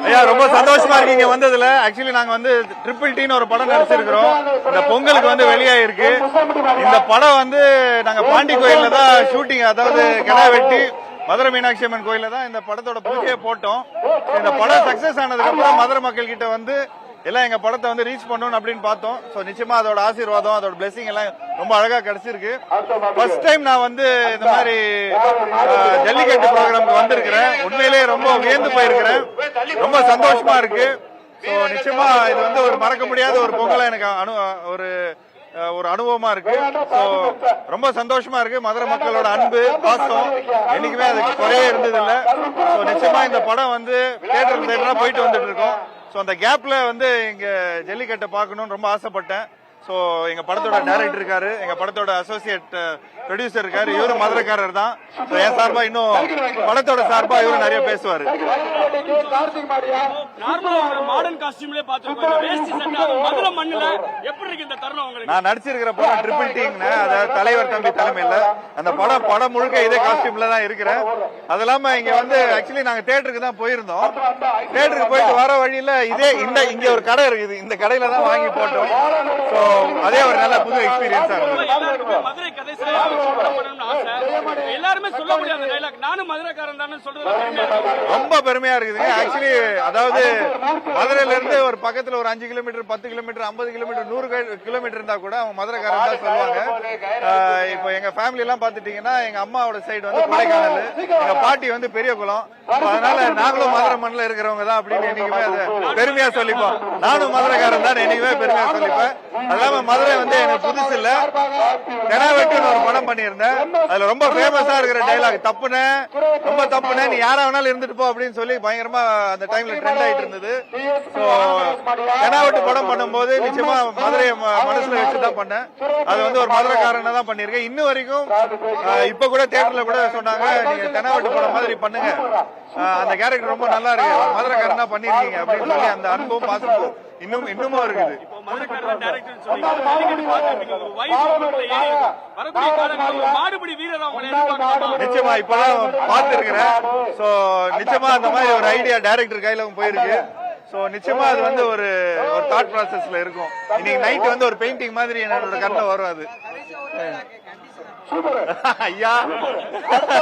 ஐயா ரொம்ப சந்தோஷமா இருக்கீங்க வந்ததுல. ஆக்சுவலி நாங்க வந்து ட்ரிபிள் டின்னு ஒரு படம் நடிச்சிருக்கிறோம். இந்த பொங்கலுக்கு வந்து வெளியாயிருக்கு. இந்த படம் வந்து நாங்க பாண்டி கோயில்ல தான் ஷூட்டிங், அதாவது கிடா வெட்டி மதுரை மீனாட்சி அம்மன் கோயில்ல தான் இந்த படத்தோட பூஜையை போட்டோம். இந்த படம் சக்சஸ் ஆனதுக்கு அப்புறம் மதுரை மக்கள் கிட்ட வந்து எல்லாம் எங்க படத்தை வந்து ரீச் பண்ணணும் அப்படின்னு பார்த்தோம். சோ நிச்சயமா அதோட ஆசீர்வாதம், அதோட பிளெஸிங் எல்லாம் ரொம்ப அழகா கிடைச்சிருக்கு. ஃபர்ஸ்ட் டைம் நான் வந்து இந்த மாதிரி ஜல்லிக்கட்டு ப்ரோக்ராமுக்கு வந்திருக்கிறேன். உண்மையிலேயே ரொம்ப வியந்து போயிருக்கிறேன். ரொம்ப சந்தோஷமா இருக்கு. சோ நிச்சயமா இது வந்து ஒரு மறக்க முடியாத ஒரு பொங்கலா எனக்கு ஒரு அனுபவமா இருக்கு. சோ ரொம்ப சந்தோஷமா இருக்கு. மதுரை மக்களோட அன்பு பாசம் என்னைக்குமே அதுக்கு குறையே இருந்தது இல்ல. சோ நிச்சயமா இந்த படம் வந்து தியேட்டர் போயிட்டு வந்துட்டு இருக்கோம். சோ அந்த கேப்ல வந்து இங்க ஜல்லிக்கட்டை பார்க்கணும்னு ரொம்ப ஆசைப்பட்டேன். சோ எங்க படத்தோட டைரக்டர் இருக்காரு, எங்க படத்தோட அசோசியேட் ப்ரொடியூசர் இருக்காரு, இவரும் மதுரைக்காரர் தான். என் சார்பா இன்னும் படத்தோட சார்பா இவரும் நிறைய பேசுவாரு. நான் நடிச்சிருக்கிற படம் ட்ரிபிள் டின்னு, அதாவது தலைவர் தம்பி தலைமையில அந்த படம் முழுக்க இதே காஸ்டியூம்ல தான் இருக்கிறேன். அது இல்லாம இங்க வந்து ஆக்சுவலி நாங்க தியேட்டருக்கு தான் போயிருந்தோம். தியேட்டருக்கு போயிட்டு வர வழியில இங்க ஒரு கடை இருக்குது, இந்த கடையில தான் வாங்கி போட்டோம். சோ அதே ஒரு நல்ல புது எக்ஸ்பீரியன்ஸா இருந்தது. மதுரை கதை எல்லாருமே சொல்ல முடியாத டைலாக், நானும் மதுரைக்காரன் தானே சொல்றது ரொம்ப பெருமையா இருக்குதுங்க. ஆக்சுவலி அதாவது மதுரையில இருந்து ஒரு பக்கத்துல ஒரு 5 கிலோமீட்டர் 10 கிலோமீட்டர் 50 கிலோமீட்டர் 100 கிலோமீட்டர் இருந்தா கூட அவங்க மதுரைக்காரன் தான் சொல்லுவாங்க. இப்போ எங்க ஃபேமிலி எல்லாம் பாத்துட்டீங்கன்னா எங்க அம்மாவோட சைடு வந்து கொடைக்கானல், எங்க பாட்டி வந்து பெரிய குளம். அதனால நாங்களும் மதுரை மண்ணில் இருக்கிறவங்க தான் அப்படின்னு என்னைக்குமே அதை பெருமையா சொல்லிப்போம். நானும் மதுரைக்காரன் தான் என்னைக்குமே பெருமையா சொல்லிப்பேன். அல்லாம மதுரை வந்து எனக்கு புதுசு இல்ல. தெனாவெட்டுன்னு ஒரு படம் பண்ணியிருந்தேன். அதுல ரொம்ப ஃபேமஸா இருக்கிற டைலாக், தப்புனே ரொம்ப தப்புனே, நீ யாரா வேணாலும் இருந்துட்டு போ அப்படின்னு சொல்லி பயங்கரமா அந்த டைம்ல ட்ரெண்ட் ஆயிட்டு இருந்தது. சோ தெனாவெட்டு படம் பண்ணும்போது நிச்சயமா மதுரையை மனசுல வச்சுதான் பண்ணேன். அது வந்து ஒரு மதுரைக்காரனை தான் பண்ணிருக்கேன். இன்னும் வரைக்கும் இப்ப கூட தியேட்டர்ல கூட சொன்னாங்க, நீங்க தெனாவெட்டு படம் மாதிரி பண்ணுங்க, அந்த கேரக்டர் ரொம்ப நல்லா இருக்கு, மதுரைக்காரனா பண்ணிருக்கீங்க அப்படின்னு சொல்லி அந்த அன்பும் பாசமும் இன்னமும் இருக்குது. நிச்சயமா இப்பதான் பார்த்திருக்கிறேன். சோ நிச்சயமா அந்த மாதிரி ஒரு ஐடியா டைரக்டர் கையில போயிருக்கு. சோ நிச்சயமா அது வந்து ஒரு தாட் ப்ராசஸ்ல இருக்கும். இன்னைக்கு நைட் வந்து ஒரு பெயிண்டிங் மாதிரி என்னோட கண்ணில் வரும் அது. ஐயா